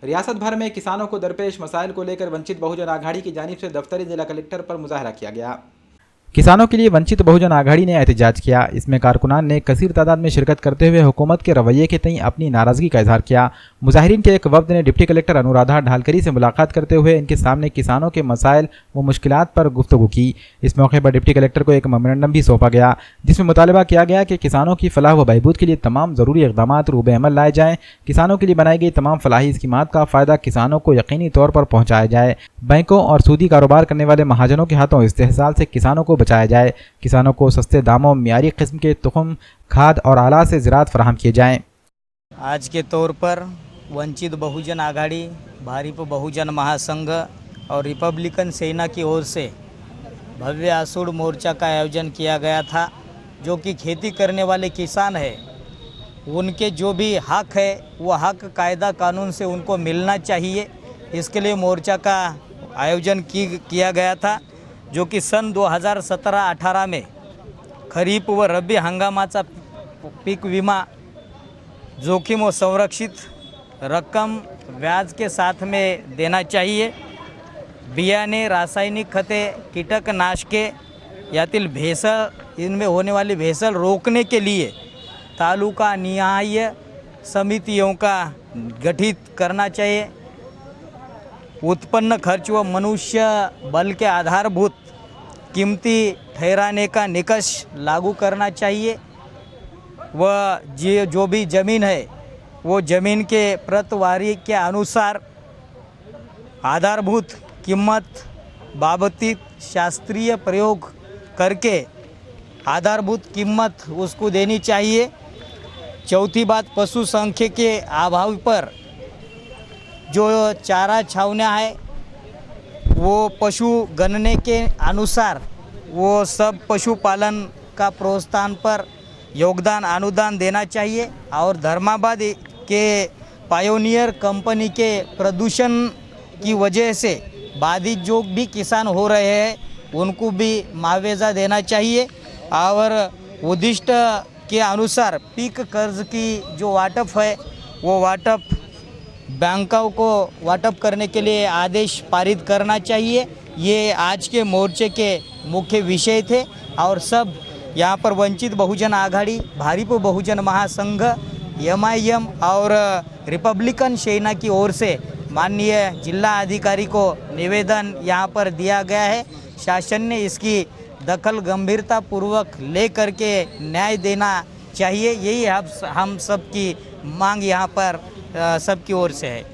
रियासत भर में किसानों को दरपेश मसाइल को लेकर वंचित बहुजन आघाड़ी की जानिब से दफ्तर जिला कलेक्टर पर मुजाहरा किया गया। किसानों के लिए वंचित बहुजन आघाड़ी ने एहतजाज किया। इसमें कारकुनान ने कसीर तादाद में शिरकत करते हुए हुकूमत के रवैये के तई अपनी नाराजगी का इजहार किया। मुजाहिरीन के एक वफ्द ने डिप्टी कलेक्टर अनुराधा ढालकरी से मुलाकात करते हुए इनके सामने किसानों के मसाइल व मुश्किलात पर गुफ्तगू की। इस मौके पर डिप्टी कलेक्टर को एक मेमोरेंडम भी सौंपा गया, जिसमें मुतालबा किया गया कि किसानों की फलाह व बहबूद के लिए तमाम ज़रूरी इक़दाम रूबे अमल लाए जाएँ। किसानों के लिए बनाई गई तमाम फलाही स्कीमात का फ़ायदा किसानों को यकीनी तौर पर पहुँचाया जाए। बैंकों और सूदी कारोबार करने वाले महाजनों के हाथों इस्तेहसाल से किसानों को बचाया जाए। किसानों को सस्ते दामों, मियारी किस्म के तुखम, खाद और आला से ज़राअत फराहम किए जाएँ। आज के तौर पर वंचित बहुजन आघाड़ी, भारिप बहुजन महासंघ और रिपब्लिकन सेना की ओर से भव्य आसूड़ मोर्चा का आयोजन किया गया था। जो कि खेती करने वाले किसान हैं, उनके जो भी हक है वो हक कायदा कानून से उनको मिलना चाहिए। इसके लिए मोर्चा का आयोजन किया गया था, जो कि सन 2017-18 में खरीफ व रब्बी हंगामाचा पीक विमा जोखिम व संरक्षित रक्कम व्याज के साथ में देना चाहिए। बियाणे, रासायनिक खते, कीटकनाशके यातील भेसळ, इनमें होने वाली भेसळ रोकने के लिए तालुका निहाय समितियों का गठित करना चाहिए। उत्पन्न खर्च व मनुष्य बल के आधारभूत कीमती ठहराने का निकष लागू करना चाहिए। व जो भी ज़मीन है वो ज़मीन के प्रतवारी के अनुसार आधारभूत कीमत बाबतीत शास्त्रीय प्रयोग करके आधारभूत कीमत उसको देनी चाहिए। चौथी बात, पशु संख्या के अभाव पर जो चारा छावनियाँ है वो पशु गणने के अनुसार वो सब पशुपालन का प्रोत्साहन पर योगदान अनुदान देना चाहिए। और धर्माबाद के पायोनियर कंपनी के प्रदूषण की वजह से बाधित जो भी किसान हो रहे हैं उनको भी मुआवजा देना चाहिए। और उद्दिष्ट के अनुसार पीक कर्ज की जो वाटप है वो वाटप बैंकों को वाटप करने के लिए आदेश पारित करना चाहिए। ये आज के मोर्चे के मुख्य विषय थे। और सब यहाँ पर वंचित बहुजन आघाड़ी, भारिप बहुजन महासंघ, MIM और रिपब्लिकन सेना की ओर से माननीय जिला अधिकारी को निवेदन यहाँ पर दिया गया है। शासन ने इसकी दखल गंभीरता पूर्वक ले करके न्याय देना चाहिए। यही हम सब की मांग यहाँ पर सबकी ओर से है।